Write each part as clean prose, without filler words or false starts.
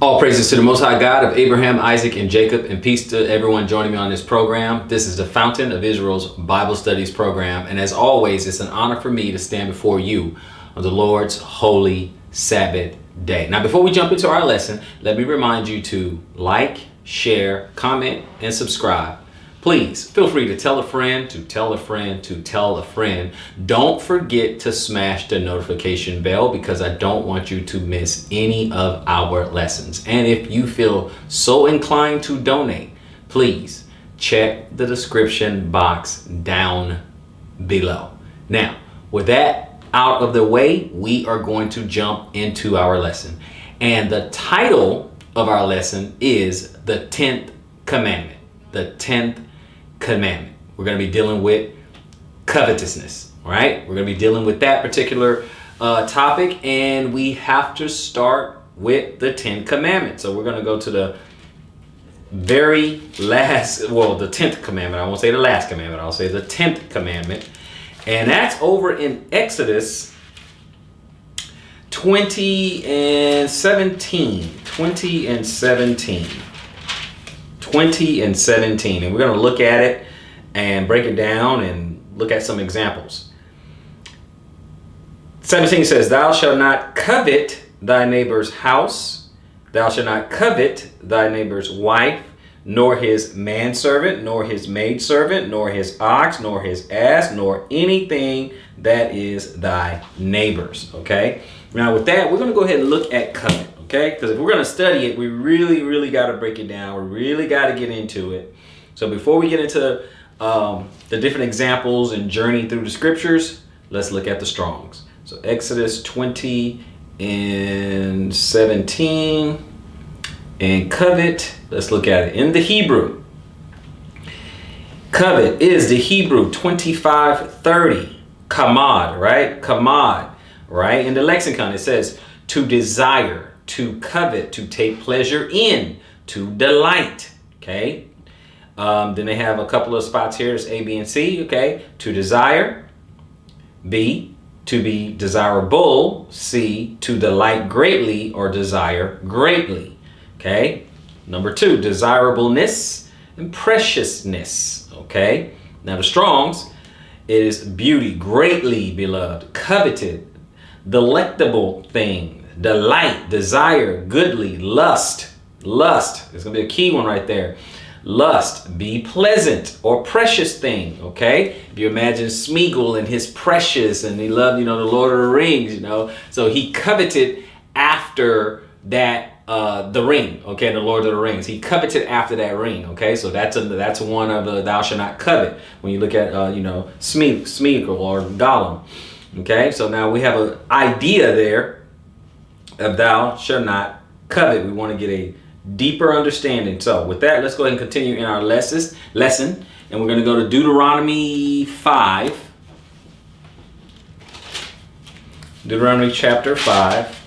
All praises to the Most High God of Abraham, Isaac, and Jacob, and peace to everyone joining me on this program. This is the Fountain of Israel's Bible Studies program, and as always, it's an honor for me to stand before you on the Lord's holy Sabbath day. Now, before we jump into our lesson, let me remind you to like, share, comment, and subscribe. Please feel free to tell a friend, to tell a friend, to tell a friend. Don't forget to smash the notification bell because I don't want you to miss any of our lessons. And if you feel so inclined to donate, please check the description box down below. Now, with that out of the way, we are going to jump into our lesson. And the title of our lesson is the 10th Commandment. The 10th Commandment. We're going to be dealing with covetousness, right? We're going to be dealing with that particular topic, and we have to start with the 10th Commandment. So we're going to go to the very last, well, the 10th Commandment. I won't say the last commandment. I'll say the 10th Commandment. And that's over in Exodus 20 and 17. 20 and 17. 20 and 17, and we're going to look at it and break it down and look at some examples. 17 says, "Thou shalt not covet thy neighbor's house, thou shalt not covet thy neighbor's wife, nor his manservant, nor his maidservant, nor his ox, nor his ass, nor anything that is thy neighbor's." Okay, now with that, we're going to go ahead and look at covet. Okay, because if we're going to study it, we really got to break it down. We really got to get into it. So before we get into the different examples and journey through the scriptures, let's look at the Strongs. So Exodus 20 and 17 and covet. Let's look at it in the Hebrew. Covet is the Hebrew 2530. Kamad, right? Kamad, right? In the lexicon, it says to desire, to covet, to take pleasure in, to delight. Okay. Then they have a couple of spots here. It's A, B, and C. Okay. To desire. B, to be desirable. C, to delight greatly or desire greatly. Okay. Number 2, desirableness and preciousness. Okay. Now the Strongs is beauty, greatly beloved, coveted, delectable thing, delight, desire, goodly, lust. Lust. There's going to be a key one right there. Lust, be pleasant or precious thing. Okay. If you imagine Smeagol and his precious, and he loved, the Lord of the Rings, so he coveted after that, the ring. Okay. The Lord of the Rings. He coveted after that ring. Okay. So that's one of the thou shalt not covet when you look at, Smeagol or Gollum. Okay. So now we have an idea there of thou shalt not covet. We want to get a deeper understanding. So with that, let's go ahead and continue in our lesson. And we're going to go to Deuteronomy 5. Deuteronomy chapter 5.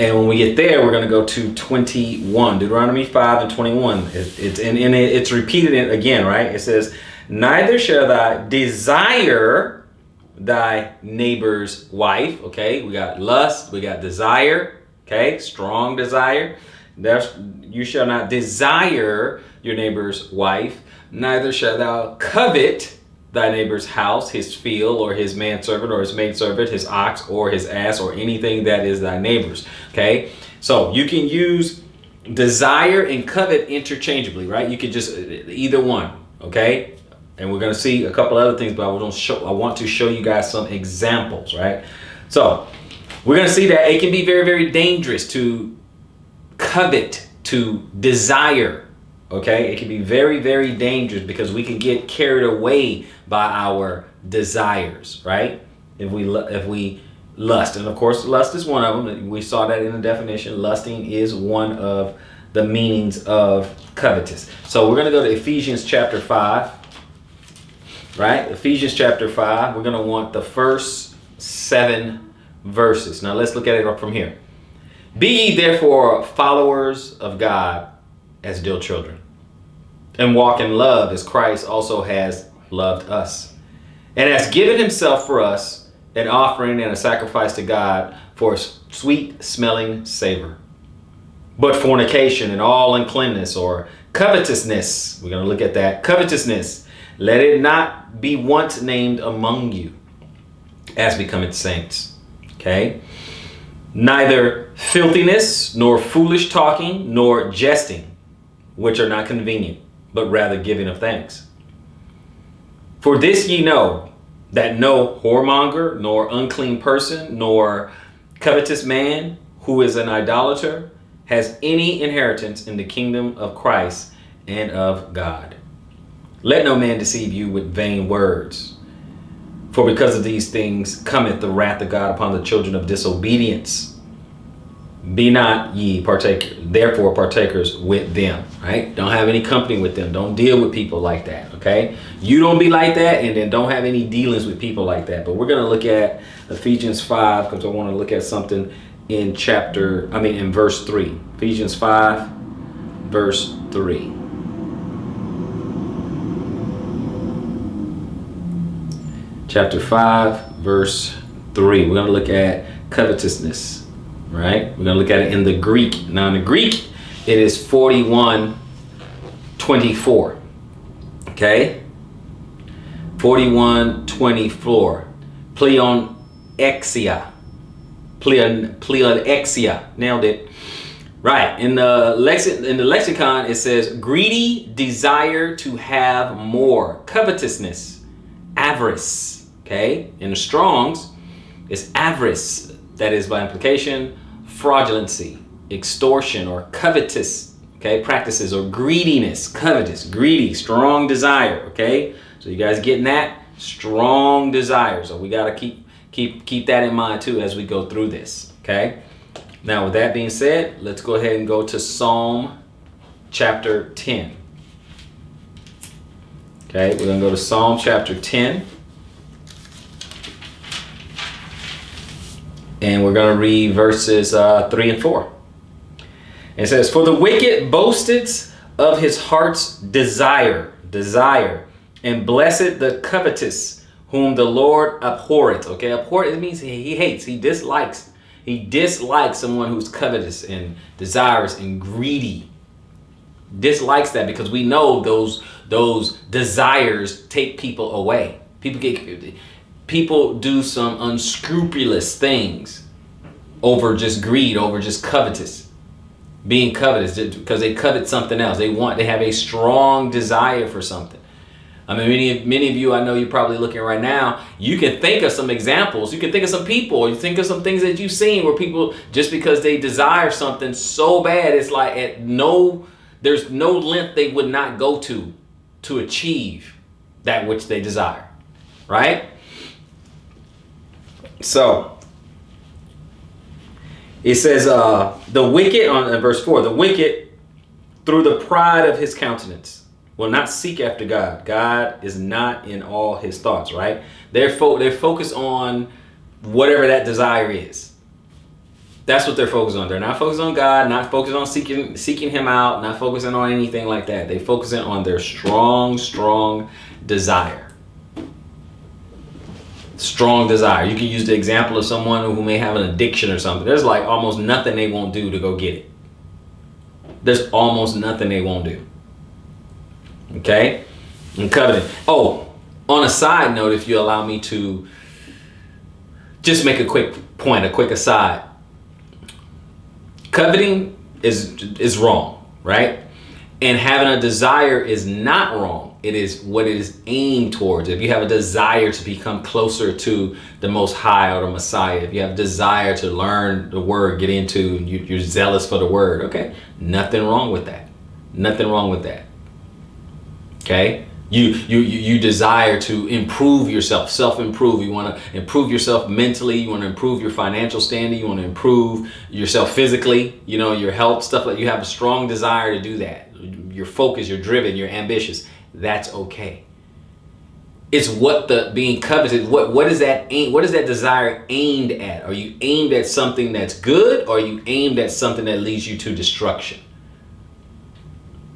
And when we get there, we're going to go to 21. Deuteronomy 5 and 21. It's repeated again, right? It says, neither shall thou desire thy neighbor's wife. Okay, we got lust, we got desire. Okay, strong desire. You shall not desire your neighbor's wife, neither shalt thou covet thy neighbor's house, his field, or his manservant, or his maidservant, his ox, or his ass, or anything that is thy neighbor's. Okay, so you can use desire and covet interchangeably, right? You could just either one. Okay. And we're going to see a couple other things, but I want to show you guys some examples, right? So we're going to see that it can be very, very dangerous to covet, to desire. Okay, it can be very, very dangerous because we can get carried away by our desires, right? If we lust, and of course, lust is one of them. We saw that in the definition. Lusting is one of the meanings of covetous. So we're going to go to Ephesians chapter 5. Right? Ephesians chapter 5. We're going to want the first 7 verses. Now let's look at it from here. Be ye therefore followers of God as dear children, and walk in love as Christ also has loved us, and has given himself for us an offering and a sacrifice to God for a sweet smelling savor. But fornication and all uncleanness or covetousness, we're going to look at that. Covetousness, let it not be once named among you, as becometh saints. Okay? Neither filthiness, nor foolish talking, nor jesting, which are not convenient, but rather giving of thanks. For this ye know, that no whoremonger, nor unclean person, nor covetous man, who is an idolater, has any inheritance in the kingdom of Christ and of God. Let no man deceive you with vain words. For because of these things cometh the wrath of God upon the children of disobedience. Be not ye therefore partakers with them, right? Don't have any company with them. Don't deal with people like that, okay? You don't be like that, and then don't have any dealings with people like that. But we're going to look at Ephesians 5 because I want to look at something in verse 3. Ephesians 5, verse 3. Chapter 5, verse 3. We're going to look at covetousness, right? We're going to look at it in the Greek. Now, in the Greek, it is 41:24. Okay? 41:24. Pleonexia. Nailed it. Right. In the lexicon, it says greedy desire to have more. Covetousness. Avarice. Okay, in the Strong's, it's avarice. That is, by implication, fraudulency, extortion, or covetous, okay, practices, or greediness. Covetous, greedy, strong desire. Okay, so you guys getting that? Strong desire. So we gotta keep that in mind too as we go through this. Okay. Now, with that being said, let's go ahead and go to Psalm chapter 10. Okay, we're gonna go to Psalm chapter 10. And we're going to read verses 3 and 4. It says, for the wicked boasted of his heart's desire, and blessed the covetous, whom the Lord abhorreth. Okay, abhorreth, it means he hates, he dislikes. He dislikes someone who's covetous and desirous and greedy. Dislikes that because we know those desires take people away. People do some unscrupulous things over just greed, over just covetous, being covetous because they covet something else. They have a strong desire for something. I mean, many of you, I know you're probably looking right now. You can think of some examples. You can think of some people. You think of some things that you've seen where people, just because they desire something so bad, it's like there's no length they would not go to achieve that which they desire, right? So it says the wicked, on verse 4, the wicked through the pride of his countenance will not seek after God. God is not in all his thoughts, right? They're focused on whatever that desire is. That's what they're focused on. They're not focused on God, not focused on seeking him out, not focusing on anything like that. They're focusing on their strong desire. Strong desire. You can use the example of someone who may have an addiction or something. There's like almost nothing they won't do to go get it. There's almost nothing they won't do. Okay? And coveting. Oh, on a side note, if you allow me to just make a quick point, a quick aside. Coveting is wrong, right? And having a desire is not wrong. It is what it is aimed towards. If you have a desire to become closer to the Most High or the Messiah, if you have a desire to learn the Word, get into, and you're zealous for the Word, okay? Nothing wrong with that. Nothing wrong with that. Okay? You desire to improve yourself, self-improve. You want to improve yourself mentally. You want to improve your financial standing. You want to improve yourself physically, your health, stuff like you have a strong desire to do that. You're focused, you're driven, you're ambitious. That's okay. It's what the being coveted, what is that aim, what is that desire aimed at? Are you aimed at something that's good, or are you aimed at something that leads you to destruction?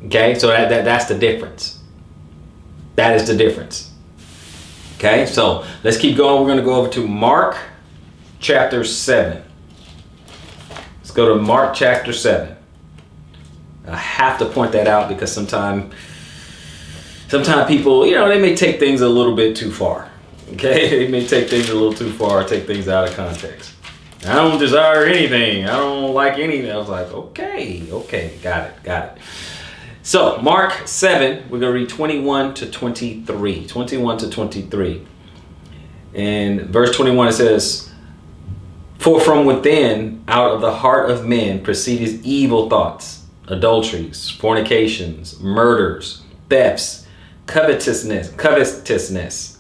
Okay, so that's the difference. That is the difference. Okay, so let's keep going. We're going to go over to Mark chapter 7. go to Mark chapter 7. I have to point that out because sometimes people, they may take things a little bit too far. Okay, they may take things a little too far, take things out of context. I don't desire anything. I don't like anything. I was like, okay, got it. So Mark 7, we're going to read 21 to 23. 21 to 23. And verse 21, it says, "For from within, out of the heart of men, proceedeth evil thoughts, adulteries, fornications, murders, thefts, covetousness,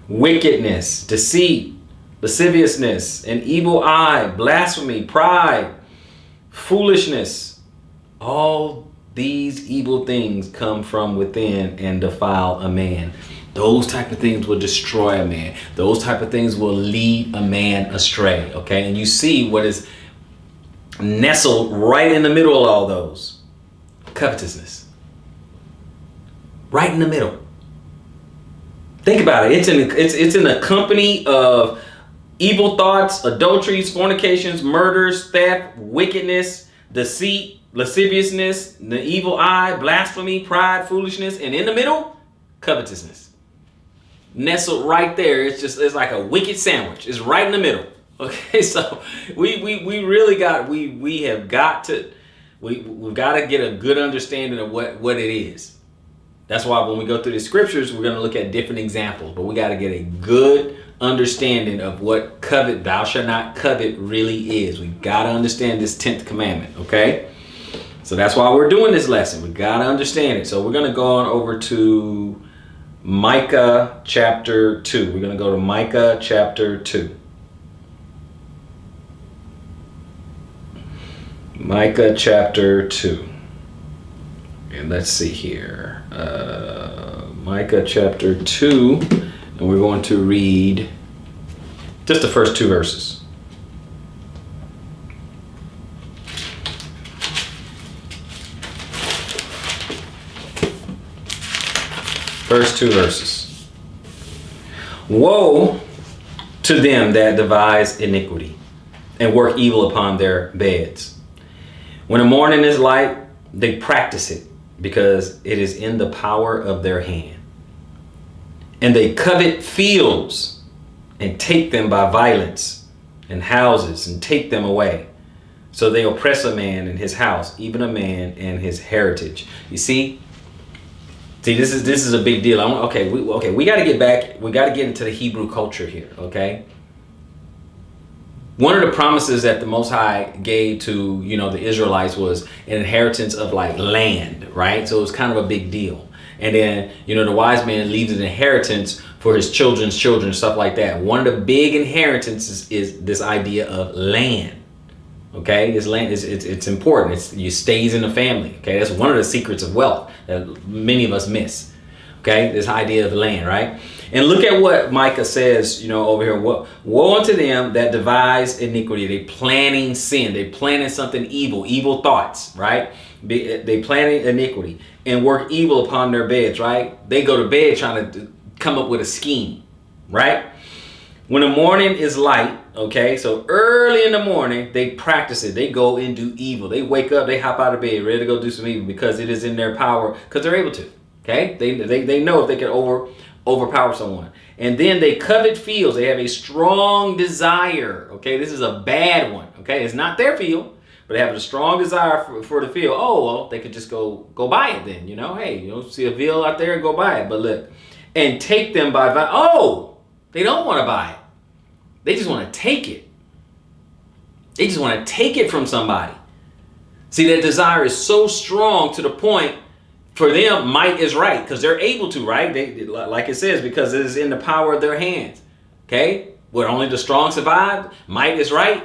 wickedness, deceit, lasciviousness, an evil eye, blasphemy, pride, foolishness. All these evil things come from within and defile a man." Those type of things will destroy a man. Those type of things will lead a man astray. Okay, and you see what is nestled right in the middle of all those. Covetousness. Right in the middle. Think about it. It's in a company of evil thoughts, adulteries, fornications, murders, theft, wickedness, deceit, lasciviousness, the evil eye, blasphemy, pride, foolishness, and in the middle, covetousness. Nestled right there. It's like a wicked sandwich. It's right in the middle. Okay, so we've got to get a good understanding of what it is. That's why when we go through the scriptures, we're going to look at different examples, but we got to get a good understanding of what thou shalt not covet really is. We got to understand this 10th commandment. Okay, so that's why we're doing this lesson. We got to understand it. So we're going to go on over to Micah chapter 2. We're going to go to Micah chapter 2. Micah chapter 2. And let's see here. Micah chapter 2. And we're going to read just the first two verses. First two verses. "Woe to them that devise iniquity and work evil upon their beds. When the morning is light, they practice it, because it is in the power of their hand. And they covet fields and take them by violence, and houses and take them away. So they oppress a man in his house, even a man and his heritage." You see, this is a big deal. We got to get back. We got to get into the Hebrew culture here. Okay. One of the promises that the Most High gave to the Israelites was an inheritance of like land, right? So it was kind of a big deal. And then the wise man leaves an inheritance for his children's children, stuff like that. One of the big inheritances is this idea of land. Okay, this land it's important. It stays in the family. Okay, that's one of the secrets of wealth that many of us miss. Okay, this idea of land, right? And look at what Micah says, over here. Woe unto them that devise iniquity. They planning sin. They planning something evil thoughts, right? They planning iniquity and work evil upon their beds, right? They go to bed trying to come up with a scheme, right? When the morning is light, okay, so early in the morning, they practice it. They go and do evil. They wake up, they hop out of bed, ready to go do some evil because it is in their power, because they're able to, okay? They know if they can overpower someone. And then they covet fields. They have a strong desire, okay? This is a bad one, okay? It's not their field, but they have a strong desire for the field. Oh, well, they could just go buy it then, Hey, see a field out there and go buy it. But look, and take them by they don't want to buy it. They just want to take it. They just want to take it from somebody. See, that desire is so strong to the point for them, might is right, because they're able to, right? They, like it says, because it is in the power of their hands. Okay? Where only the strong survive, might is right.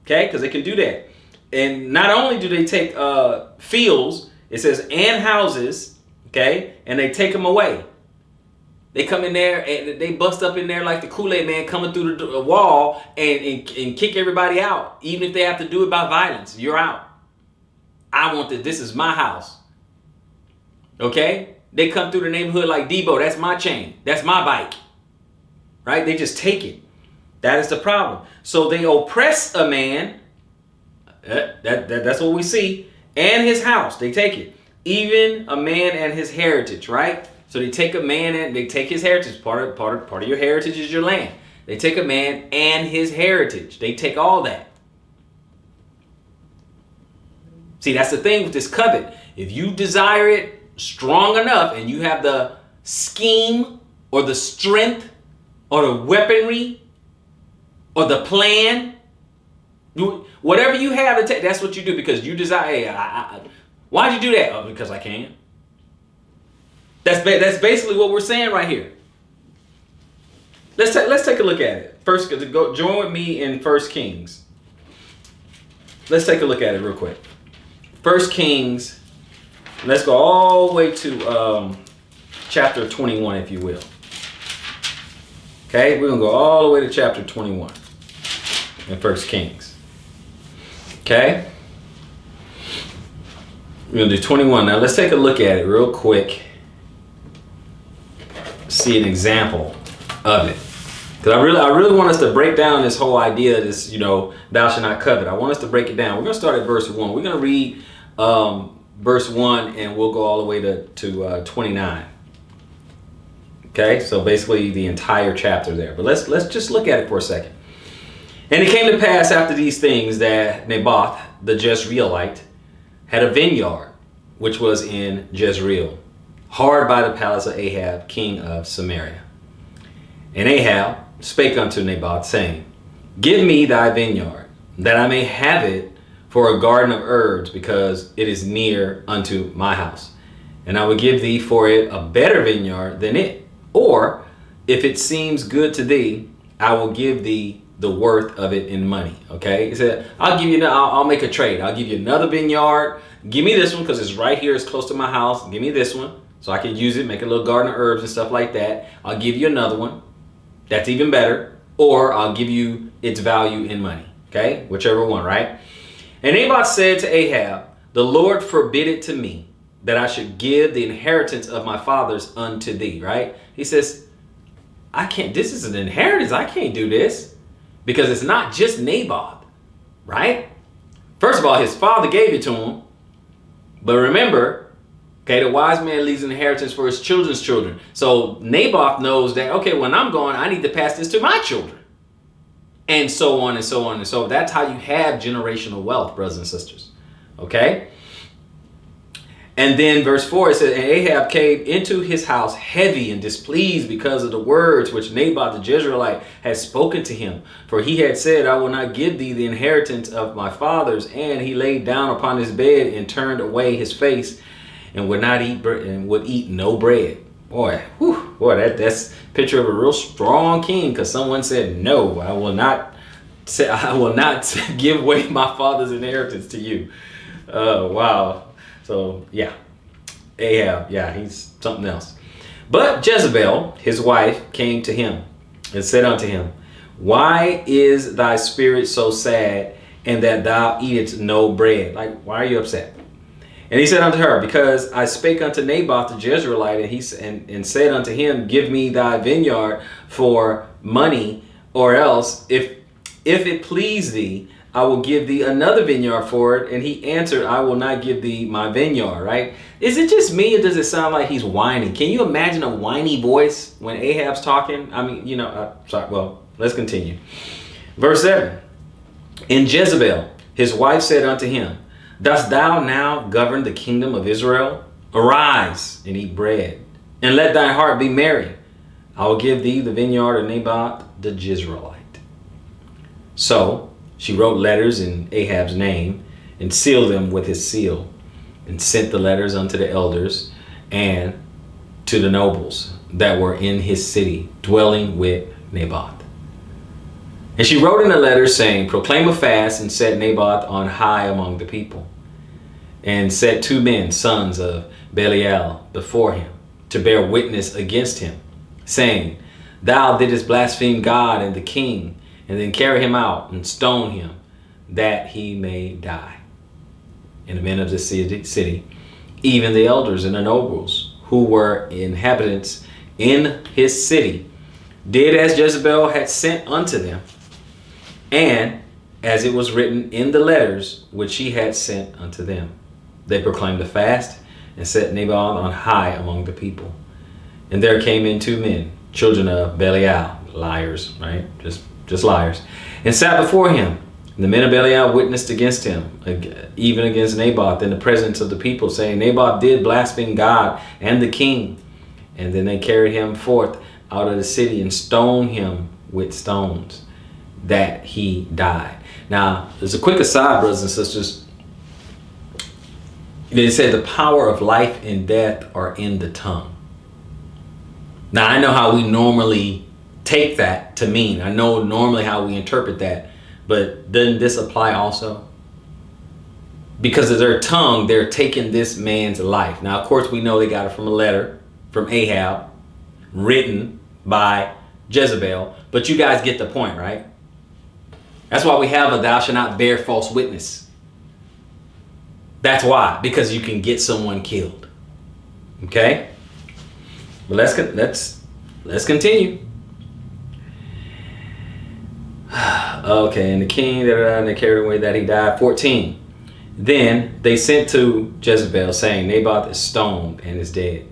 Okay? Because they can do that. And not only do they take fields, it says, and houses, okay? And they take them away. They come in there and they bust up in there like the Kool-Aid man coming through the wall and kick everybody out. Even if they have to do it by violence, you're out. I want this. This is my house. Okay? They come through the neighborhood like Debo. That's my chain. That's my bike. Right? They just take it. That is the problem. So they oppress a man. That's what we see. And his house, they take it. Even a man and his heritage, right? So they take a man and they take his heritage. Part of your heritage is your land. They take a man and his heritage. They take all that. See, that's the thing with this covet. If you desire it strong enough and you have the scheme or the strength or the weaponry or the plan, whatever you have to take, that's what you do, because you desire. Hey, why'd you do that? Oh, because I can. That's basically what we're saying right here. Let's take a look at it. First, join with me in 1 Kings. Let's take a look at it real quick. 1 Kings. Let's go all the way to chapter 21, if you will. Okay, we're gonna go all the way to chapter 21 in 1 Kings. Okay, we're gonna do 21 now. Let's take a look at it real quick. See an example of it, because I really want us to break down this whole idea of this, thou shalt not covet. I want us to break it down. We're gonna start at verse 1. We're gonna read verse 1 and we'll go all the way to 29. Okay, so basically the entire chapter there. But let's just look at it for a second. And it came to pass after these things that Naboth the Jezreelite had a vineyard which was in Jezreel, hard by the palace of Ahab, king of Samaria. And Ahab spake unto Naboth, saying, Give me thy vineyard, that I may have it for a garden of herbs, because it is near unto my house. And I will give thee for it a better vineyard than it. Or, if it seems good to thee, I will give thee the worth of it in money. Okay? He said, I'll make a trade. I'll give you another vineyard. Give me this one, because it's right here. It's close to my house. Give me this one, so I can use it, make a little garden of herbs and stuff like that. I'll give you another one. That's even better. Or I'll give you its value in money. Okay? Whichever one, right? And Naboth said to Ahab, The Lord forbid it to me, that I should give the inheritance of my fathers unto thee. Right? He says, I can't, this is an inheritance. I can't do this, because it's not just Naboth, right? First of all, his father gave it to him. But remember, okay, the wise man leaves an inheritance for his children's children. So Naboth knows that, okay, when I'm gone, I need to pass this to my children. And so on and so on and so on. That's how you have generational wealth, brothers and sisters. Okay? And then verse 4, it says, And Ahab came into his house heavy and displeased because of the words which Naboth the Jezreelite had spoken to him. For he had said, I will not give thee the inheritance of my fathers. And he laid down upon his bed and turned away his face and would not eat and would eat no bread. Boy, that's a picture of a real strong king, because someone said, no, I will not give away my father's inheritance to you. Wow. So, yeah, Ahab, he's something else. But Jezebel, his wife, came to him and said unto him, Why is thy spirit so sad, and that thou eatest no bread? Like, why are you upset? And he said unto her, Because I spake unto Naboth the Jezreelite, and said unto him, Give me thy vineyard for money, or else, if it please thee, I will give thee another vineyard for it. And he answered, I will not give thee my vineyard, right? Is it just me, or does it sound like he's whining? Can you imagine a whiny voice when Ahab's talking? I mean, sorry, well, let's continue. Verse 7, And Jezebel, his wife, said unto him, Dost thou now govern the kingdom of Israel? Arise and eat bread, and let thy heart be merry. I will give thee the vineyard of Naboth the Jezreelite. So she wrote letters in Ahab's name, and sealed them with his seal, and sent the letters unto the elders and to the nobles that were in his city, dwelling with Naboth. And she wrote in the letter, saying, Proclaim a fast, and set Naboth on high among the people. And set 2 men, sons of Belial, before him, to bear witness against him, saying, Thou didst blaspheme God and the king, and then carry him out and stone him, that he may die. And the men of the city, even the elders and the nobles, who were inhabitants in his city, did as Jezebel had sent unto them. And as it was written in the letters which he had sent unto them. They proclaimed a fast and set Naboth on high among the people. And there came in 2 men, children of Belial, liars, right? Just liars, and sat before him. And the men of Belial witnessed against him, even against Naboth, in the presence of the people, saying, Naboth did blaspheme God and the king. And then they carried him forth out of the city and stoned him with stones, that he died. Now, there's a quick aside, brothers and sisters. They said the power of life and death are in the tongue. Now, I know how we normally take that to mean. I know normally how we interpret that. But doesn't this apply also? Because of their tongue, they're taking this man's life. Now, of course, we know they got it from a letter from Ahab, written by Jezebel. But you guys get the point, right? That's why we have a thou shalt not bear false witness. That's why. Because you can get someone killed. Okay? But let's continue. Okay, and the king, and they carried away that he died. 14. Then they sent to Jezebel, saying, Naboth is stoned and is dead.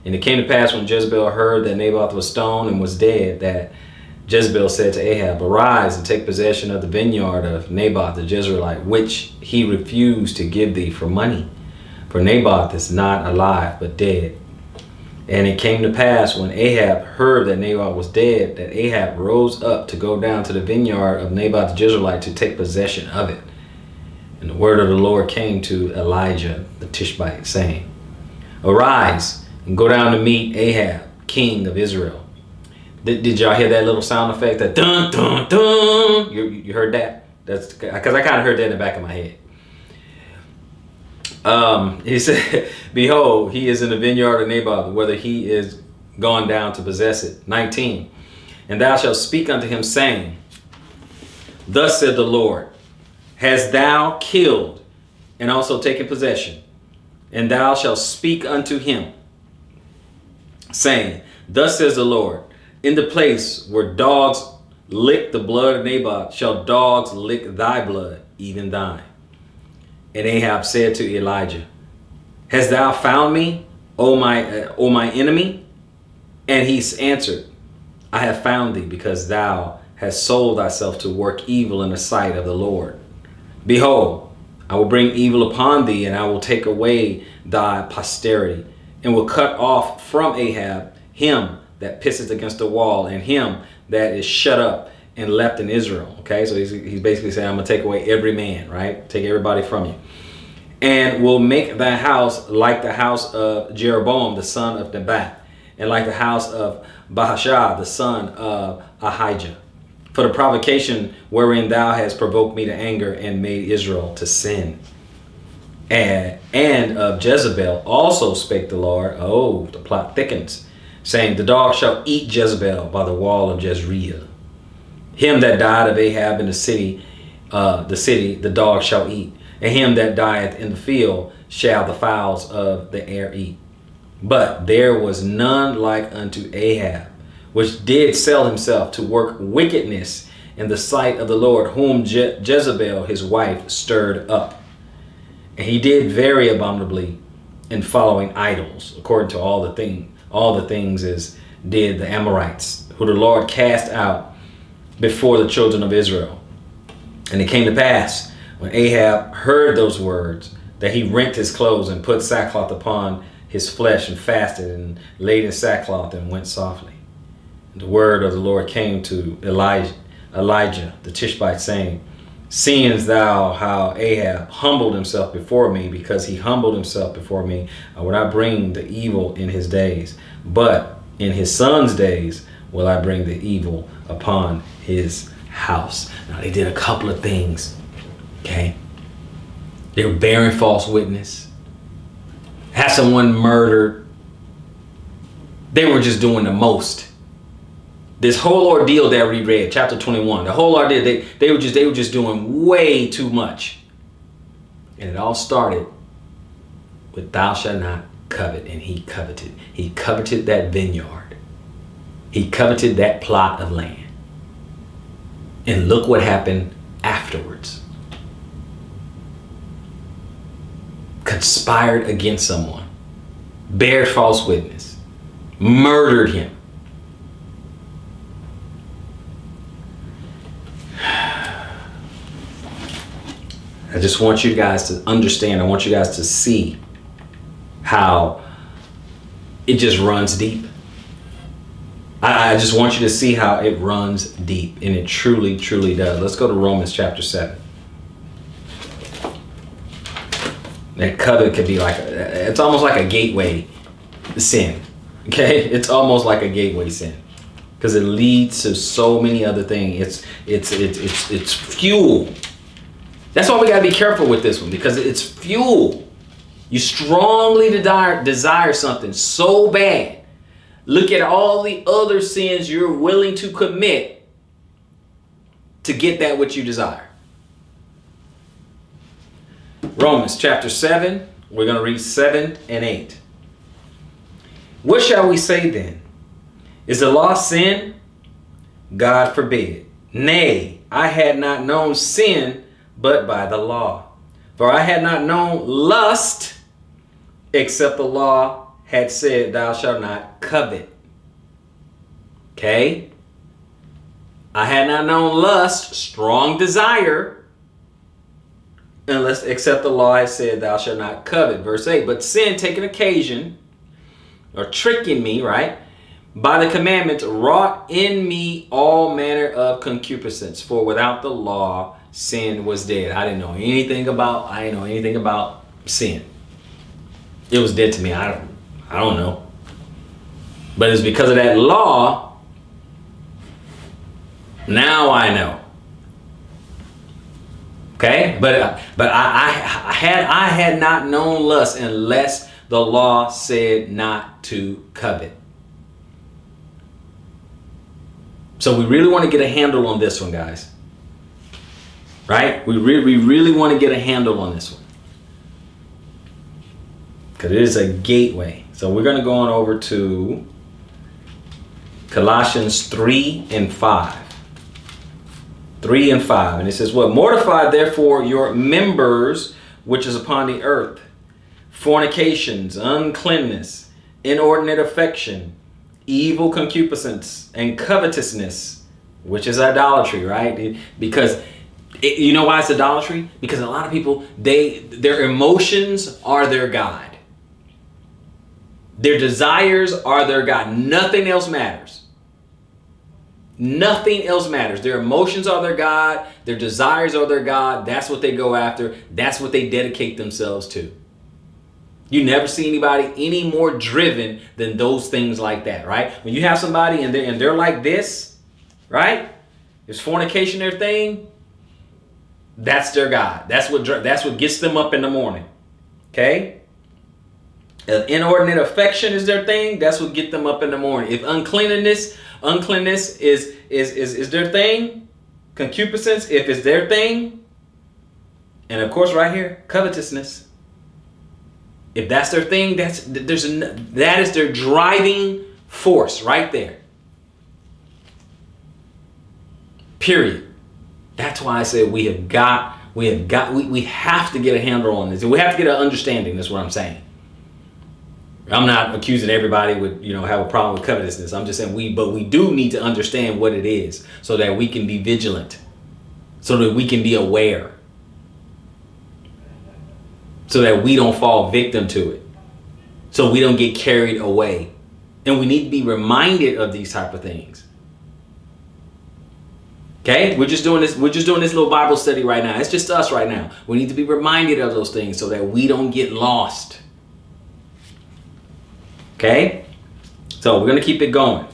And it came to pass when Jezebel heard that Naboth was stoned and was dead, that Jezebel said to Ahab, Arise and take possession of the vineyard of Naboth the Jezreelite, which he refused to give thee for money. For Naboth is not alive, but dead. And it came to pass when Ahab heard that Naboth was dead, that Ahab rose up to go down to the vineyard of Naboth the Jezreelite to take possession of it. And the word of the Lord came to Elijah the Tishbite, saying, Arise and go down to meet Ahab, king of Israel. Did y'all hear that little sound effect? That dun dun dun. You heard that? That's because I kind of heard that in the back of my head. He said, Behold, he is in the vineyard of Naboth, whether he is gone down to possess it. 19. And thou shalt speak unto him, saying, Thus said the Lord, Hast thou killed and also taken possession? And thou shalt speak unto him, saying, Thus says the Lord, In the place where dogs lick the blood of Naboth, shall dogs lick thy blood, even thine. And Ahab said to Elijah, Hast thou found me, O my enemy? And he answered, I have found thee, because thou hast sold thyself to work evil in the sight of the Lord. Behold, I will bring evil upon thee, and I will take away thy posterity, and will cut off from Ahab him that pisseth against the wall, and him that is shut up and left in Israel. Okay, so he's basically saying, I'm going to take away every man, right? Take everybody from you. And will make thy house like the house of Jeroboam, the son of Nebat, and like the house of Bathsheba, the son of Ahijah, for the provocation wherein thou hast provoked me to anger and made Israel to sin. And of Jezebel also spake the Lord, oh, the plot thickens, saying, The dog shall eat Jezebel by the wall of Jezreel. Him that died of Ahab in the city, the dog shall eat. And him that dieth in the field shall the fowls of the air eat. But there was none like unto Ahab, which did sell himself to work wickedness in the sight of the Lord, whom Jezebel his wife stirred up. And he did very abominably in following idols, according to all the things as did the Amorites, who the Lord cast out before the children of Israel. And it came to pass, when Ahab heard those words, that he rent his clothes and put sackcloth upon his flesh and fasted and laid in sackcloth and went softly. And the word of the Lord came to Elijah the Tishbite, saying, Seeing thou how Ahab humbled himself before me, because he humbled himself before me, I will not bring the evil in his days, but in his son's days will I bring the evil upon his house. Now they did a couple of things. Okay, they were bearing false witness, had someone murdered. They were just doing the most. This whole ordeal that we read, chapter 21, the whole ordeal, they were just doing way too much. And it all started with thou shalt not covet, and he coveted. He coveted that vineyard. He coveted that plot of land. And look what happened afterwards. Conspired against someone, bared false witness, murdered him. I just want you guys to understand. I want you guys to see how it just runs deep. I just want you to see how it runs deep, and it truly, truly does. Let's go to Romans chapter 7. That covet could be like, it's almost like a gateway sin. Okay? It's almost like a gateway sin, because it leads to so many other things. It's fuel. That's why we gotta be careful with this one, because it's fuel. You strongly desire something so bad. Look at all the other sins you're willing to commit to get that which you desire. Romans chapter 7, we're going to read 7 and 8. What shall we say then? Is the law sin? God forbid. Nay, I had not known sin but by the law. For I had not known lust except the law had said, thou shalt not covet. Okay? I had not known lust, strong desire, except the law had said, thou shalt not covet. Verse 8, but sin taking occasion, or tricking me, right, by the commandments, wrought in me all manner of concupiscence. For without the law, sin was dead. I didn't know anything about sin. It was dead to me. I don't know. But it's because of that law, now I know. Okay? But I had not known lust unless the law said not to covet. So we really want to get a handle on this one, guys. Right? We really want to get a handle on this one, because it is a gateway. So we're going to go on over to Colossians 3 and 5. 3 and 5. And it says, what? Mortify therefore your members which is upon the earth, fornications, uncleanness, inordinate affection, evil concupiscence, and covetousness, which is idolatry, right? Because you know why it's idolatry? Because a lot of people, their emotions are their God. Their desires are their God. Nothing else matters. Nothing else matters. Their emotions are their God. Their desires are their God. That's what they go after. That's what they dedicate themselves to. You never see anybody any more driven than those things like that, right? When you have somebody and they're like this, right? Is fornication their thing? That's their God. That's what gets them up in the morning. Okay? Inordinate affection is their thing. That's what get them up in the morning. If uncleanness is their thing, concupiscence, if it's their thing, and of course right here, covetousness. If that's their thing, that is their driving force right there. Period. That's why I said we have to get a handle on this. We have to get an understanding. That's what I'm saying. I'm not accusing everybody with, have a problem with covetousness. I'm just saying but we do need to understand what it is so that we can be vigilant, so that we can be aware, so that we don't fall victim to it, so we don't get carried away. And we need to be reminded of these type of things. Okay? We're just doing this little Bible study right now. It's just us right now. We need to be reminded of those things so that we don't get lost. Okay? So we're going to keep it going.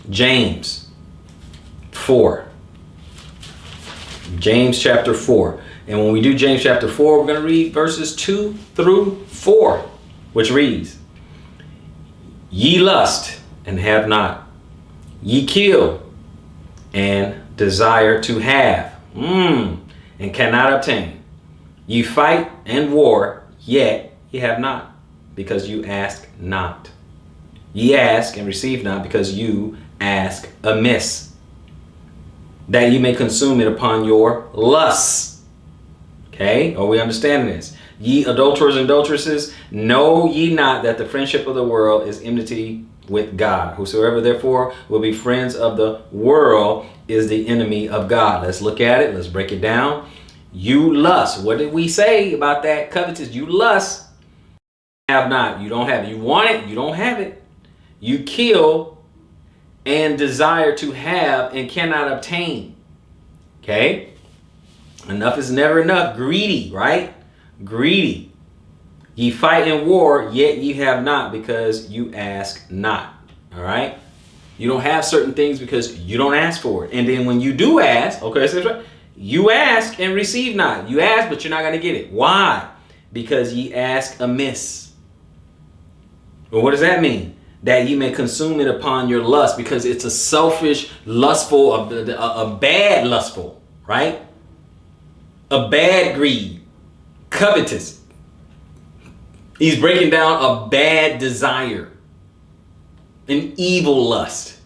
James 4. James chapter 4. And when we do James chapter 4, we're going to read verses 2 through 4, which reads, ye lust and have not. Ye kill and desire to have, and cannot obtain. Ye fight and war, yet ye have not, because you ask not. Ye ask and receive not, because you ask amiss, that ye may consume it upon your lusts. Okay, are we understanding this? Ye adulterers and adulteresses, know ye not that the friendship of the world is enmity with God? Whosoever therefore will be friends of the world is the enemy of God. Let's look at it. Let's break it down. You lust. What did we say about that? Covetous. You lust. Have not. You don't have it. You want it. You don't have it. You kill and desire to have and cannot obtain. Okay. Enough is never enough. Greedy, right? Greedy. Ye fight in war, yet ye have not, because you ask not. All right. You don't have certain things because you don't ask for it. And then when you do ask, okay, so right, you ask and receive not. You ask, but you're not going to get it. Why? Because ye ask amiss. Well, what does that mean? That ye may consume it upon your lust, because it's a selfish, lustful, a bad lustful, right? A bad greed, covetous. He's breaking down a bad desire, an evil lust.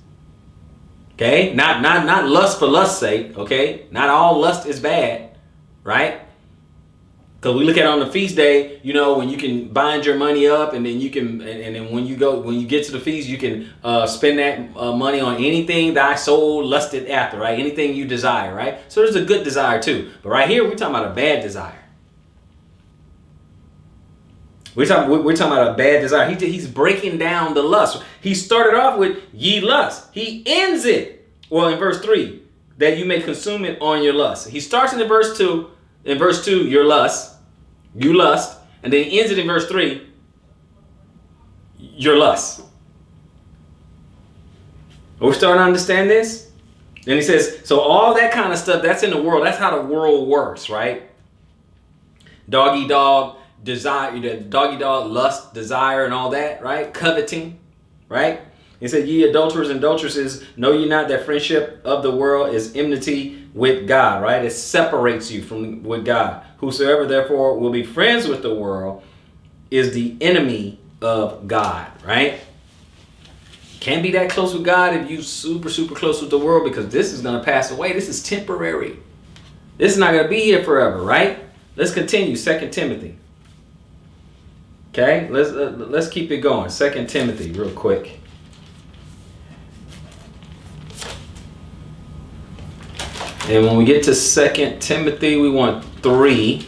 Okay, not lust for lust's sake. Okay, not all lust is bad, right? Because we look at it on the feast day, you know, when you can bind your money up, and then you can, and then when you get to the feast, you can spend that money on anything thy soul lusted after, right? Anything you desire, right? So there's a good desire too, but right here we're talking about a bad desire. We're talking about a bad desire. He's breaking down the lust. He started off with ye lust. He ends it, well, in verse 3, that you may consume it on your lust. He starts in verse 2. In verse 2, your lust. You lust. And then he ends it in verse 3. Your lust. We're starting to understand this. And he says, so all that kind of stuff, that's in the world. That's how the world works, right? Doggy dog, desire, doggy dog, lust, desire, and all that, right? Coveting, right? He said, ye adulterers and adulteresses, know ye not that friendship of the world is enmity with God, right? It separates you with God. Whosoever therefore will be friends with the world is the enemy of God, right? Can't be that close with God if you super close with the world, because this is going to pass away. This is temporary. This is not going to be here forever, right? Let's continue. 2 Timothy. Okay, let's keep it going. 2 Timothy real quick. And when we get to 2 Timothy, we want 3,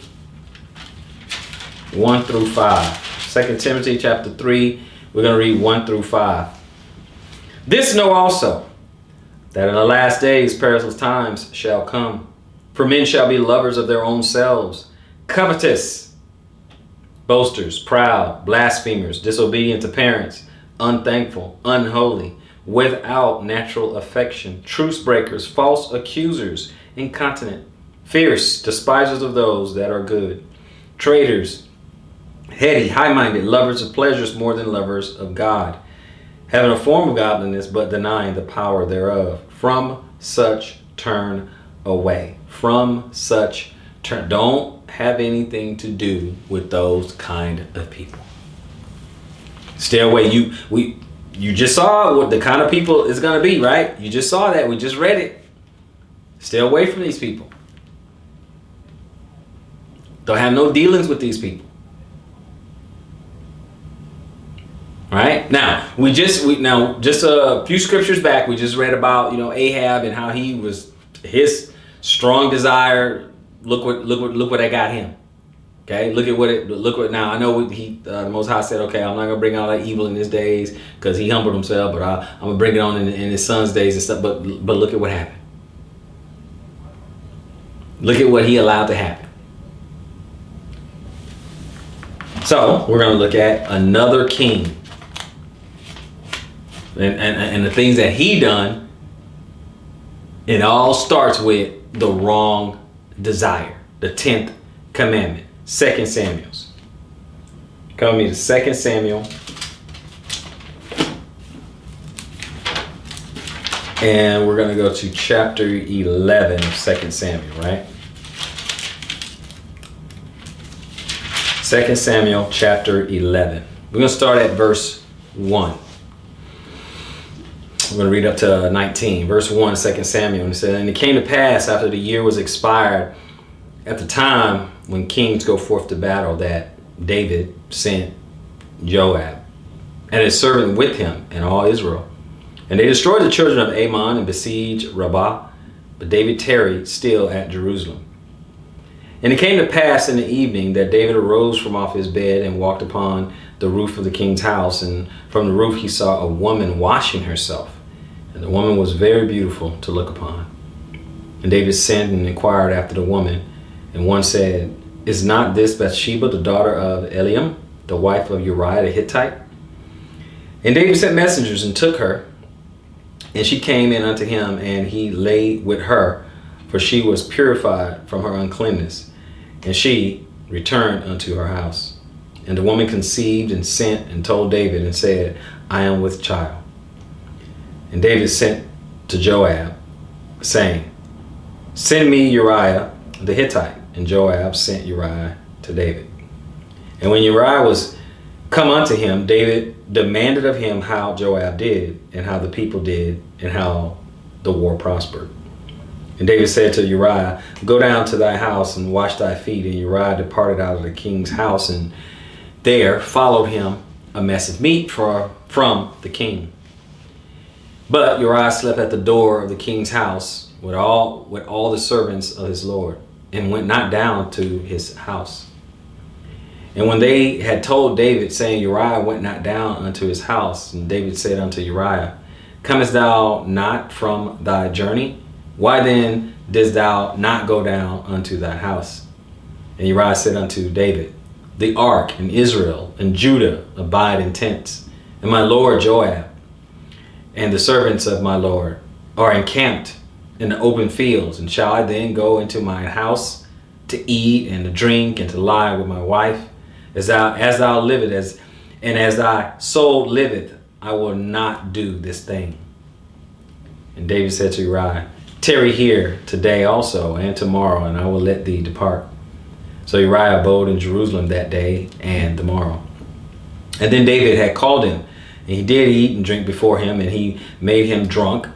1 through 5. 2 Timothy chapter 3, we're going to read 1 through 5. This know also, that in the last days perilous times shall come. For men shall be lovers of their own selves, covetous, boasters, proud, blasphemers, disobedient to parents, unthankful, unholy, without natural affection, truce breakers, false accusers, incontinent, fierce, despisers of those that are good, traitors, heady, high-minded, lovers of pleasures more than lovers of God, having a form of godliness, but denying the power thereof. From such turn away. From such turn. Don't have anything to do with those kind of people. Stay away. You just saw what the kind of people it's going to be, right? You just saw that. We just read it. Stay away from these people. Don't have no dealings with these people. Right? Now, just a few scriptures back, we just read about, Ahab and how he was, his strong desire. Look what I got him. Okay, look what now I know the Most High said, okay, I'm not gonna bring all that evil in his days because he humbled himself, but I'm gonna bring it on in his son's days and stuff. But look at what happened. Look at what he allowed to happen. So we're gonna look at another king and the things that he done. It all starts with the wrong desire, the 10th Commandment. 2 Samuel. Come with me to 2 Samuel. And we're going to go to chapter 11 of 2 Samuel, right? 2 Samuel chapter 11. We're going to start at verse 1. I'm going to read up to 19, verse 1, 2 Samuel. And it said, and it came to pass after the year was expired, at the time when kings go forth to battle, that David sent Joab and his servant with him and all Israel. And they destroyed the children of Ammon and besieged Rabbah, but David tarried still at Jerusalem. And it came to pass in the evening that David arose from off his bed and walked upon the roof of the king's house. And from the roof he saw a woman washing herself. And the woman was very beautiful to look upon. And David sent and inquired after the woman. And one said, is not this Bathsheba, the daughter of Eliam, the wife of Uriah the Hittite? And David sent messengers and took her. And she came in unto him, and he lay with her, for she was purified from her uncleanness. And she returned unto her house. And the woman conceived and sent and told David and said, I am with child. And David sent to Joab, saying, send me Uriah the Hittite. And Joab sent Uriah to David. And when Uriah was come unto him, David demanded of him how Joab did, and how the people did, and how the war prospered. And David said to Uriah, go down to thy house and wash thy feet. And Uriah departed out of the king's house, and there followed him a mess of meat from the king. But Uriah slept at the door of the king's house with all the servants of his lord, and went not down to his house. And when they had told David, saying, Uriah went not down unto his house, and David said unto Uriah, comest thou not from thy journey? Why then didst thou not go down unto thy house? And Uriah said unto David, the ark and Israel and Judah abide in tents, and my lord Joab and the servants of my lord are encamped in the open fields. And shall I then go into mine house to eat and to drink and to lie with my wife? As thou livest, and as thy soul liveth, I will not do this thing. And David said to Uriah, tarry here today also and tomorrow, and I will let thee depart. So Uriah abode in Jerusalem that day and the morrow. And then David had called him, and he did eat and drink before him, and he made him drunk.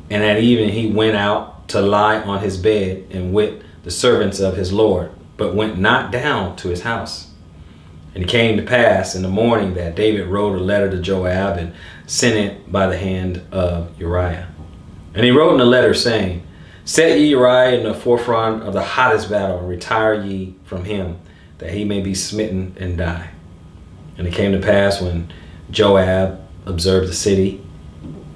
And at evening he went out to lie on his bed and with the servants of his lord, but went not down to his house. And it came to pass in the morning that David wrote a letter to Joab and sent it by the hand of Uriah. And he wrote in the letter, saying, set ye Uriah in the forefront of the hottest battle, and retire ye from him, that he may be smitten and die. And it came to pass when Joab observed the city,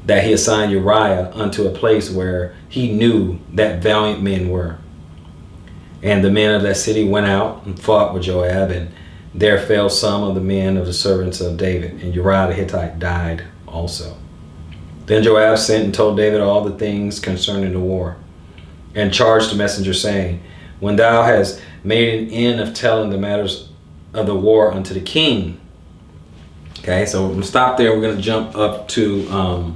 that he assigned Uriah unto a place where he knew that valiant men were. And the men of that city went out and fought with Joab, and there fell some of the men of the servants of David, and Uriah the Hittite died also. Then Joab sent and told David all the things concerning the war, and charged the messenger, saying, when thou hast made an end of telling the matters of the war unto the king. Okay, so we're going to stop there. We're going to jump up to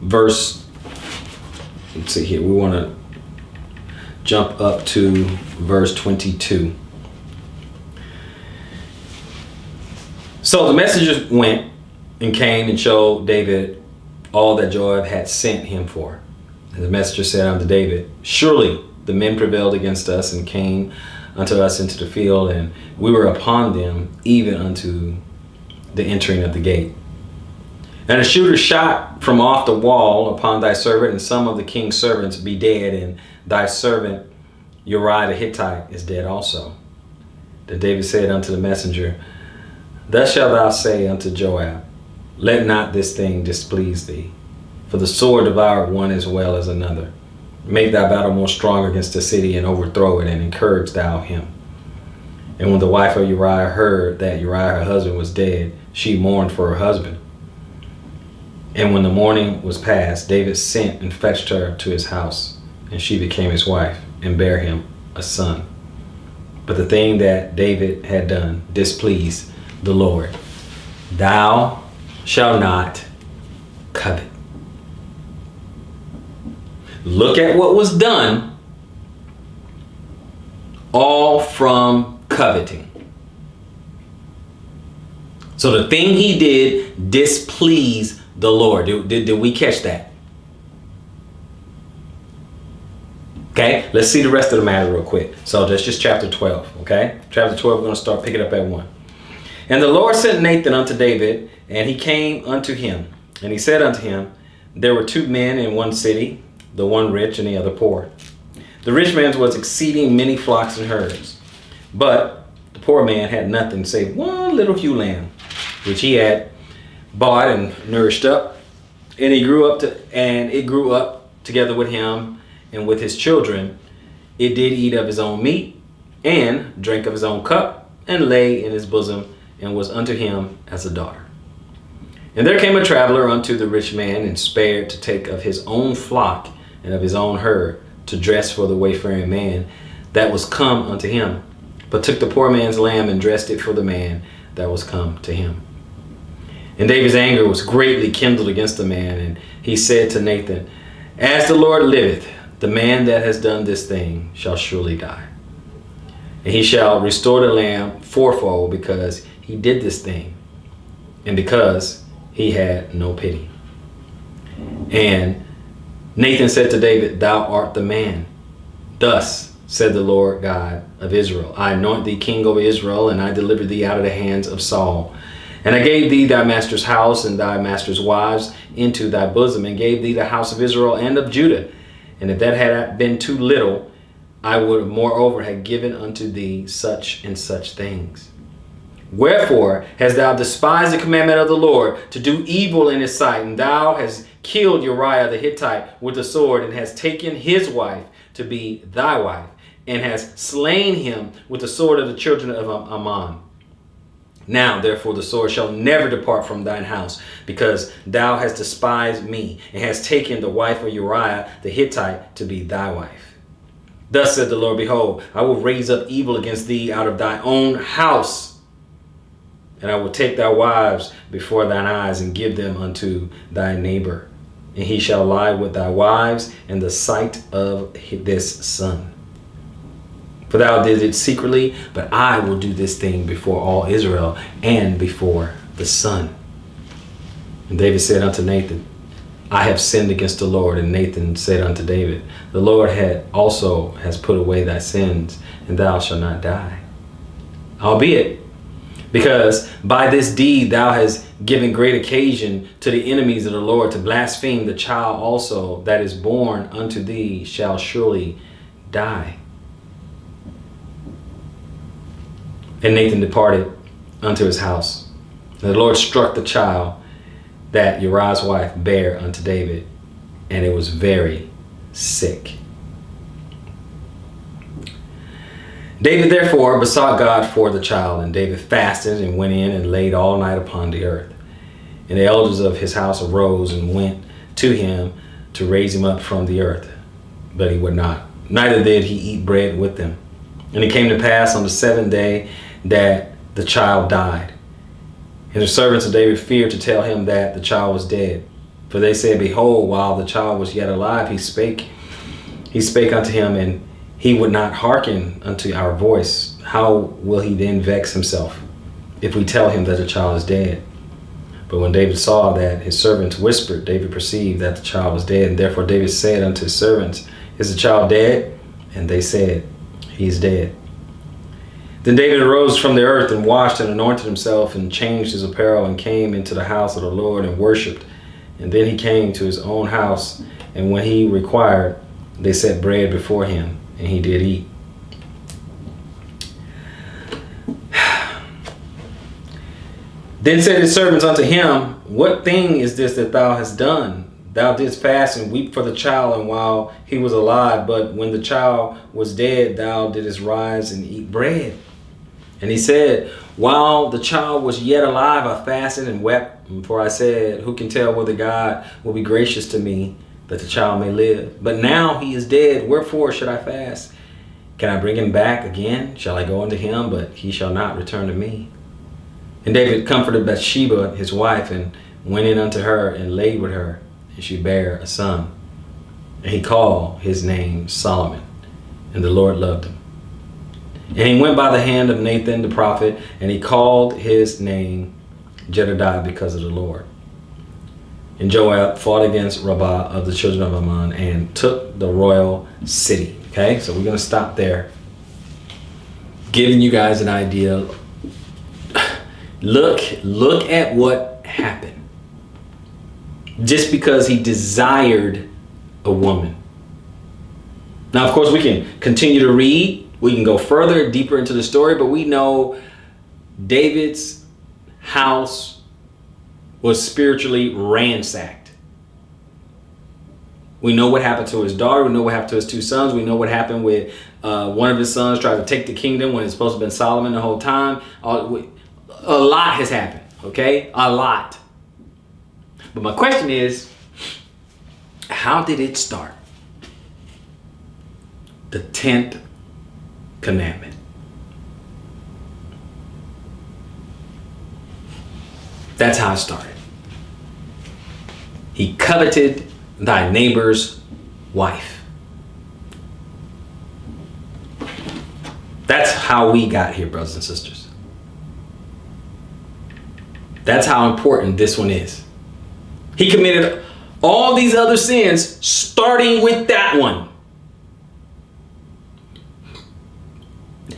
verse, let's see here. We want to jump up to verse 22. So the messengers went and came and showed David all that Joab had sent him for. And the messenger said unto David, surely the men prevailed against us and came unto us into the field, and we were upon them even unto the entering of the gate. And a shooter shot from off the wall upon thy servant, and some of the king's servants be dead, and thy servant Uriah the Hittite is dead also. Then David said unto the messenger, thus shalt thou say unto Joab, let not this thing displease thee, for the sword devoured one as well as another. Make thy battle more strong against the city, and overthrow it, and encourage thou him. And when the wife of Uriah heard that Uriah her husband was dead, she mourned for her husband. And when the morning was past, David sent and fetched her to his house, and she became his wife, and bare him a son. But the thing that David had done displeased the Lord. Thou shalt not covet. Look at what was done, all from coveting. So the thing he did displeased the Lord. Did we catch that? Okay, let's see the rest of the matter real quick. So that's just chapter 12, okay? Chapter 12, we're going to start picking up at 1. And the Lord sent Nathan unto David, and he came unto him. And he said unto him, there were 2 men in one city, the one rich and the other poor. The rich man's was exceeding many flocks and herds. But the poor man had nothing save one little ewe lamb, which he had bought and nourished up. And it grew up together with him and with his children. It did eat of his own meat, and drank of his own cup, and lay in his bosom, and was unto him as a daughter. And there came a traveler unto the rich man, and spared to take of his own flock and of his own herd, to dress for the wayfaring man that was come unto him, but took the poor man's lamb, and dressed it for the man that was come to him. And David's anger was greatly kindled against the man, and he said to Nathan, as the Lord liveth, the man that has done this thing shall surely die. And he shall restore the lamb fourfold, because he did this thing, and because he had no pity. And Nathan said to David, thou art the man. Thus said the Lord God of Israel, I anoint thee king over Israel, and I deliver thee out of the hands of Saul. And I gave thee thy master's house and thy master's wives into thy bosom, and gave thee the house of Israel and of Judah. And if that had been too little, I would moreover have given unto thee such and such things. Wherefore hast thou despised the commandment of the Lord, to do evil in his sight, and thou hast killed Uriah the Hittite with the sword, and hast taken his wife to be thy wife, and hast slain him with the sword of the children of Ammon. Now, therefore, the sword shall never depart from thine house, because thou hast despised me, and hast taken the wife of Uriah the Hittite to be thy wife. Thus said the Lord, behold, I will raise up evil against thee out of thy own house, and I will take thy wives before thine eyes, and give them unto thy neighbor, and he shall lie with thy wives in the sight of this son. For thou did it secretly, but I will do this thing before all Israel, and before the sun. And David said unto Nathan, I have sinned against the Lord. And Nathan said unto David, the Lord has put away thy sins, and thou shalt not die. Albeit, because by this deed thou hast given great occasion to the enemies of the Lord to blaspheme, the child also that is born unto thee shall surely die. And Nathan departed unto his house. And the Lord struck the child that Uriah's wife bare unto David, and it was very sick. David therefore besought God for the child, and David fasted and went in and laid all night upon the earth. And the elders of his house arose and went to him to raise him up from the earth, but he would not. Neither did he eat bread with them. And it came to pass on the 7th day that the child died. And the servants of David feared to tell him that the child was dead. For they said, behold, while the child was yet alive, he spake unto him, and he would not hearken unto our voice. How will he then vex himself, if we tell him that the child is dead? But when David saw that his servants whispered, David perceived that the child was dead. And therefore David said unto his servants, is the child dead? And they said, he is dead. Then David arose from the earth, and washed and anointed himself, and changed his apparel, and came into the house of the Lord, and worshipped. And then he came to his own house, and when he required, they set bread before him, and he did eat. Then said his servants unto him, what thing is this that thou hast done? Thou didst fast and weep for the child, and while he was alive, but when the child was dead, thou didst rise and eat bread. And he said, while the child was yet alive, I fasted and wept, for I said, who can tell whether God will be gracious to me, that the child may live? But now he is dead, wherefore should I fast? Can I bring him back again? Shall I go unto him, but he shall not return to me? And David comforted Bathsheba, his wife, and went in unto her, and laid with her, and she bare a son. And he called his name Solomon, and the Lord loved him. And he went by the hand of Nathan the prophet, and he called his name Jedediah, because of the Lord. and Joab fought against Rabbah of the children of Ammon and took the royal city. Okay, so we're going to stop there. Giving you guys an idea. Look at what happened. Just because he desired a woman. Now, of course, we can continue to read. We can go further, deeper into the story, but we know David's house was spiritually ransacked. We know what happened to his daughter. We know what happened to his two sons. We know what happened with one of his sons tried to take the kingdom when it's supposed to have been Solomon the whole time. A lot has happened, okay? A lot. But my question is, how did it start? The 10th Commandment. That's how it started. He coveted thy neighbor's wife. That's how we got here, brothers and sisters. That's how important this one is. He committed all these other sins, starting with that one.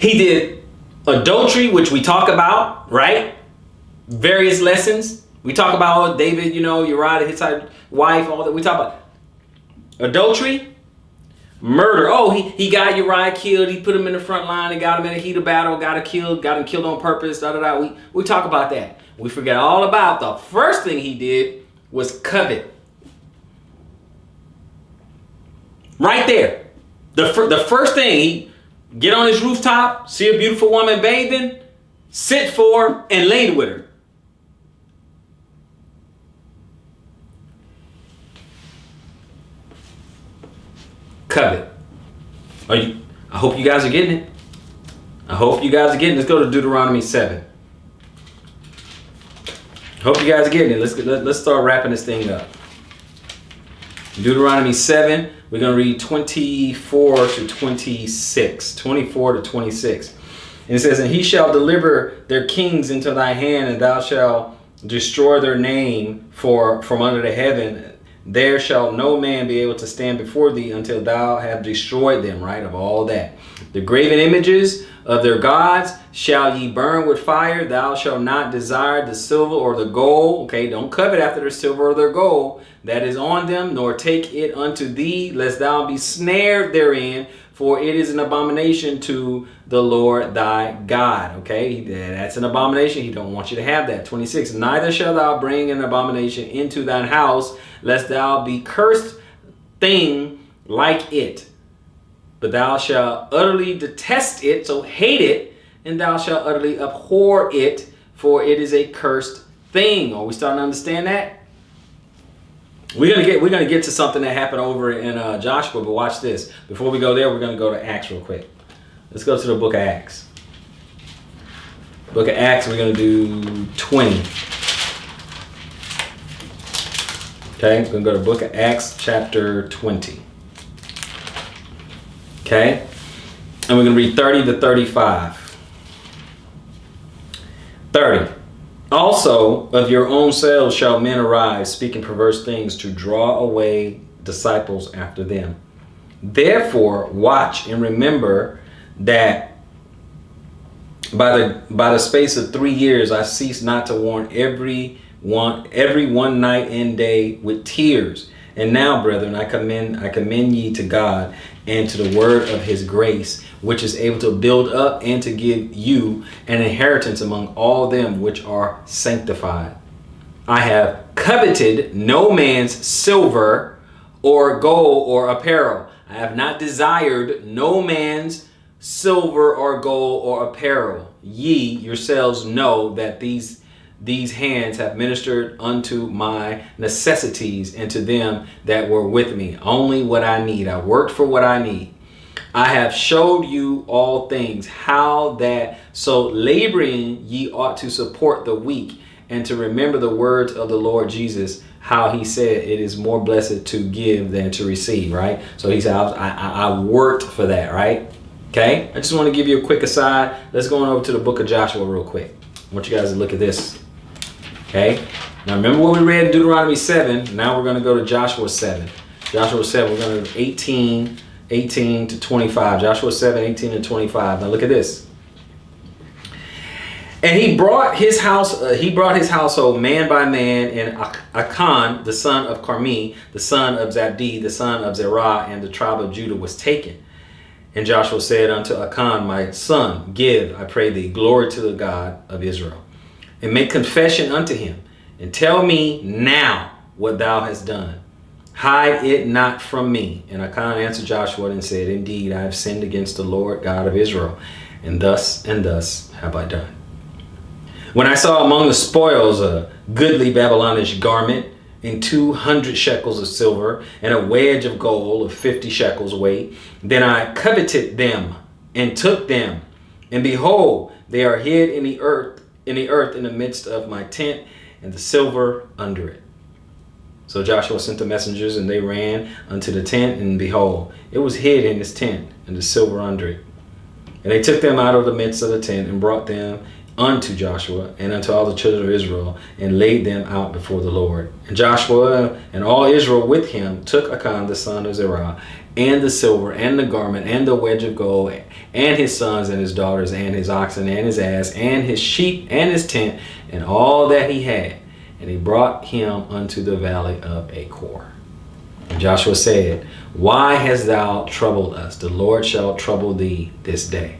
He did adultery, which we talk about, right? Various lessons. We talk about David, Uriah, his wife, all that. We talk about adultery, murder. Oh, he got Uriah killed. He put him in the front line and got him in a heat of battle, got him killed on purpose. We talk about that. We forget all about the first thing he did was covet. Right there. The first thing, he get on his rooftop, see a beautiful woman bathing, sit for her, and laid with her. Covet. I hope you guys are getting it. Let's go to Deuteronomy 7. Hope you guys are getting it. Let's start wrapping this thing up. Deuteronomy 7, we're going to read 24 to 26. 24 to 26. And it says, and he shall deliver their kings into thy hand, and thou shalt destroy their name from under the heaven. There shall no man be able to stand before thee until thou have destroyed them, right? Of all that. The graven images of their gods shall ye burn with fire. Thou shalt not desire the silver or the gold. Okay, don't covet after their silver or their gold that is on them, nor take it unto thee, lest thou be snared therein. For it is an abomination to the Lord thy God. Okay, that's an abomination. He don't want you to have that. 26. Neither shalt thou bring an abomination into thine house, lest thou be cursed thing like it. But thou shalt utterly detest it, so hate it, and thou shalt utterly abhor it, for it is a cursed thing. Are we starting to understand that? We're gonna get to something that happened over in Joshua, but watch this. Before we go there, we're gonna go to Acts real quick. Let's go to the book of Acts. Book of Acts, we're gonna do 20. Okay, we're gonna go to book of Acts chapter 20. Okay, and we're gonna read 30 to 35. 30. Also, of your own selves shall men arise, speaking perverse things, to draw away disciples after them. Therefore, watch and remember that by the space of 3 years I cease not to warn every one night and day with tears. And now, brethren, I commend ye to God and to the word of his grace, which is able to build up and to give you an inheritance among all them which are sanctified. I have coveted no man's silver or gold or apparel. I have not desired no man's silver or gold or apparel. Ye yourselves know that these hands have ministered unto my necessities and to them that were with me. Only what I need. I worked for what I need. I have showed you all things, how that so laboring ye ought to support the weak, and to remember the words of the Lord Jesus, how he said it is more blessed to give than to receive, right? So he said, I worked for that, right? Okay, I just want to give you a quick aside. Let's go on over to the book of Joshua real quick. I want you guys to look at this. Okay, Now remember what we read in Deuteronomy 7. Now we're going to go to Joshua 7. Joshua 7, we're going to 18 to 25. Joshua 7, 18 to 25. Now look at this. And he brought his household man by man, and Achan, the son of Carmi, the son of Zabdi, the son of Zerah, and the tribe of Judah was taken. And Joshua said unto Achan, my son, give, I pray thee, glory to the God of Israel, and make confession unto him, and tell me now what thou hast done. Hide it not from me. And Achan answered Joshua and said, indeed, I have sinned against the Lord God of Israel, and thus have I done. When I saw among the spoils a goodly Babylonish garment, and 200 shekels of silver, and a wedge of gold of 50 shekels weight, then I coveted them and took them, and behold, they are hid in the earth in the midst of my tent, and the silver under it. So Joshua sent the messengers, and they ran unto the tent, and behold, it was hid in his tent, and the silver under it. And they took them out of the midst of the tent, and brought them unto Joshua and unto all the children of Israel, and laid them out before the Lord. And Joshua and all Israel with him took Achan the son of Zerah, and the silver, and the garment, and the wedge of gold, and his sons and his daughters, and his oxen, and his ass, and his sheep, and his tent, and all that he had. And he brought him unto the valley of Achor. And Joshua said, why hast thou troubled us? The Lord shall trouble thee this day.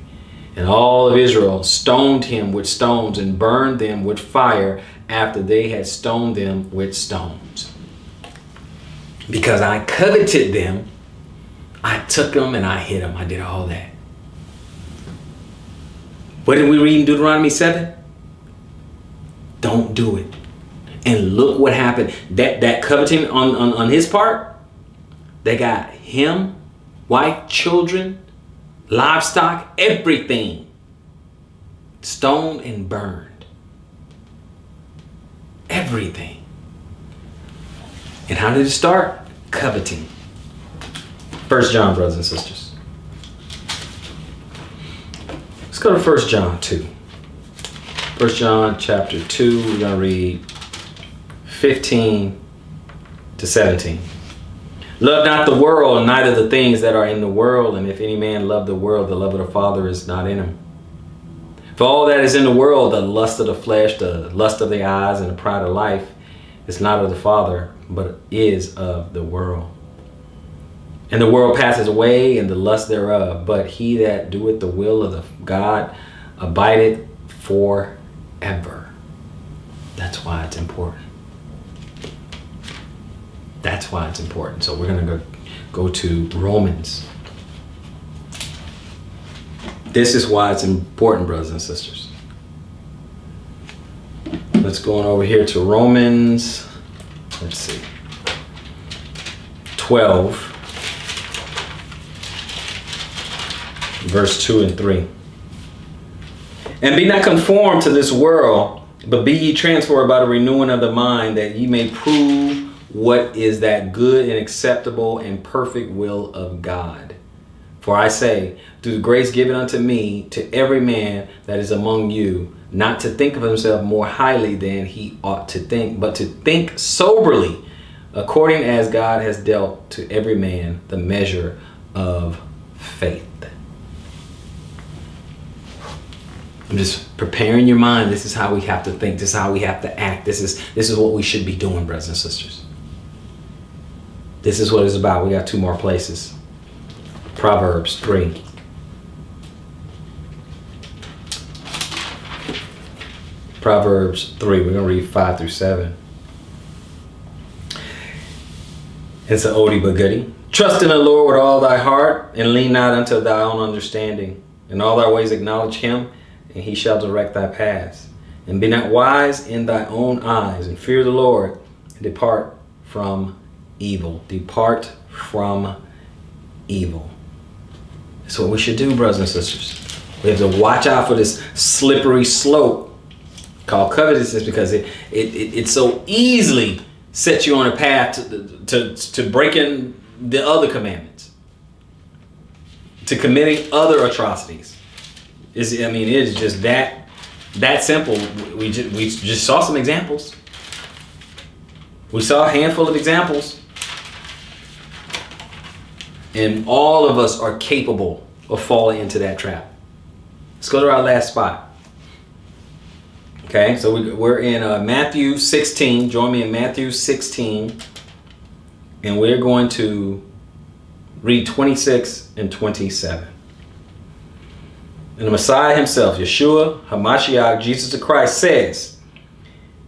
And all of Israel stoned him with stones, and burned them with fire after they had stoned them with stones. Because I coveted them, I took them and I hid them. I did all that. What did we read in Deuteronomy 7? Don't do it. And look what happened. That coveting on his part, they got him, wife, children, livestock, everything stoned and burned. Everything. And how did it start? Coveting. 1 John, brothers and sisters. Let's go to 1 John 2. 1 John chapter 2, we're going to read 15 to 17. Love not the world, neither the things that are in the world. And if any man love the world, the love of the Father is not in him. For all that is in the world, the lust of the flesh, the lust of the eyes, and the pride of life, is not of the Father, but is of the world. And the world passes away, and the lust thereof. But he that doeth the will of the God abideth forever. That's why it's important. That's why it's important. So we're going to go to Romans. This is why it's important, brothers and sisters. Let's go on over here to Romans. Let's see. 12. Verse 2 and 3. And be not conformed to this world, but be ye transformed by the renewing of the mind, that ye may prove what is that good and acceptable and perfect will of God. For I say, through the grace given unto me, to every man that is among you, not to think of himself more highly than he ought to think, but to think soberly, according as God has dealt to every man the measure of faith. I'm just preparing your mind. This is how we have to think. This is how we have to act. This is what we should be doing, brothers and sisters. This is what it's about. We got two more places. Proverbs 3. Proverbs 3. We're going to read 5 through 7. It's an oldie but goodie. Trust in the Lord with all thy heart, and lean not unto thy own understanding. In all thy ways acknowledge him, and he shall direct thy paths. And be not wise in thy own eyes, and fear the Lord, and depart from evil. Depart from evil. That's what we should do, brothers and sisters. We have to watch out for this slippery slope called covetousness, because it so easily sets you on a path to breaking the other commandments, to committing other atrocities. It is just that simple. We just saw some examples. We saw a handful of examples. And all of us are capable of falling into that trap. Let's go to our last spot. Okay, so we're in Matthew 16. Join me in Matthew 16. And we're going to read 26 and 27. And the Messiah himself, Yeshua HaMashiach, Jesus the Christ, says,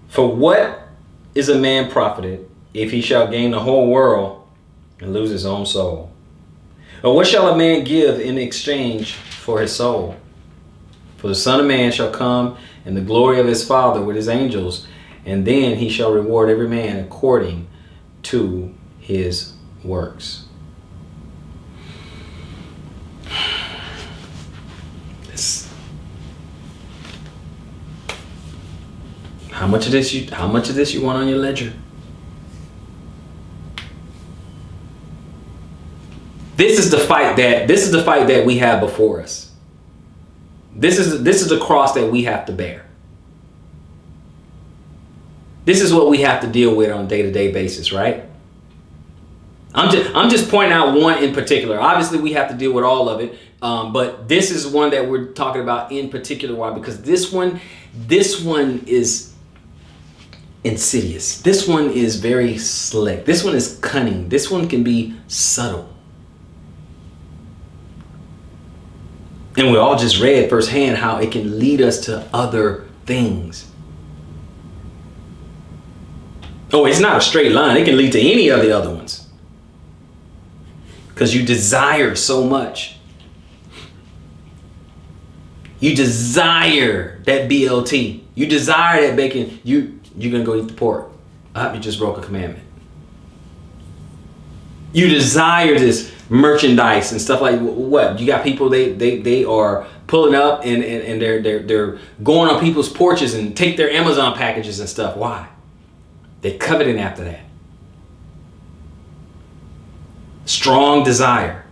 "For what is a man profited if he shall gain the whole world and lose his own soul? Or what shall a man give in exchange for his soul? For the Son of Man shall come in the glory of his Father with his angels, and then he shall reward every man according to his works." How much of this you want on your ledger? This is the fight that we have before us. This is the cross that we have to bear. This is what we have to deal with on a day-to-day basis, right? I'm just pointing out one in particular. Obviously, we have to deal with all of it, but this is one that we're talking about in particular. Why? Because this one is insidious. This one is very slick. This one is cunning. This one can be subtle. And we all just read firsthand how it can lead us to other things. Oh, it's not a straight line. It can lead to any of the other ones. Because you desire so much. You desire that BLT. You desire that bacon. You're going to go eat the pork. You just broke a commandment. You desire this merchandise and stuff like what? You got people, they are pulling up and they're going on people's porches and take their Amazon packages and stuff. Why? They're coveting after that. Strong desire.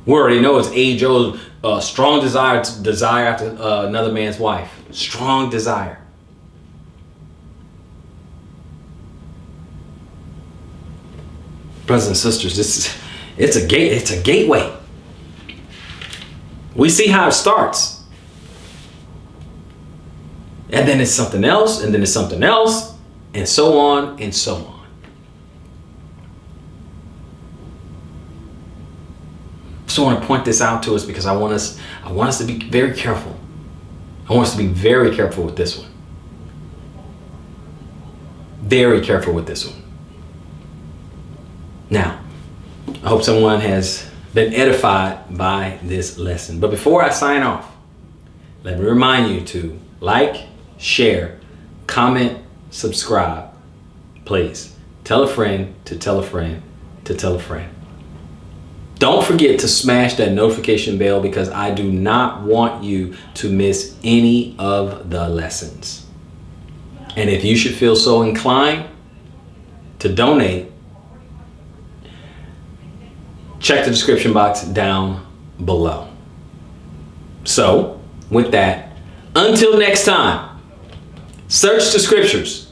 We already know it's age-old. Strong desire after another man's wife. Strong desire. Brothers and sisters, it's a gateway. We see how it starts. And then it's something else, and then it's something else, and so on and so on. So I want to point this out to us because I want us to be very careful. I want us to be very careful with this one. Very careful with this one. Now, I hope someone has been edified by this lesson. But before I sign off, let me remind you to like, share, comment, subscribe. Please tell a friend to tell a friend to tell a friend. Don't forget to smash that notification bell because I do not want you to miss any of the lessons. And if you should feel so inclined to donate, check the description box down below. So, with that, until next time, search the scriptures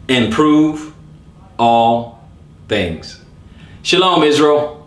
and prove all things. Shalom, Israel.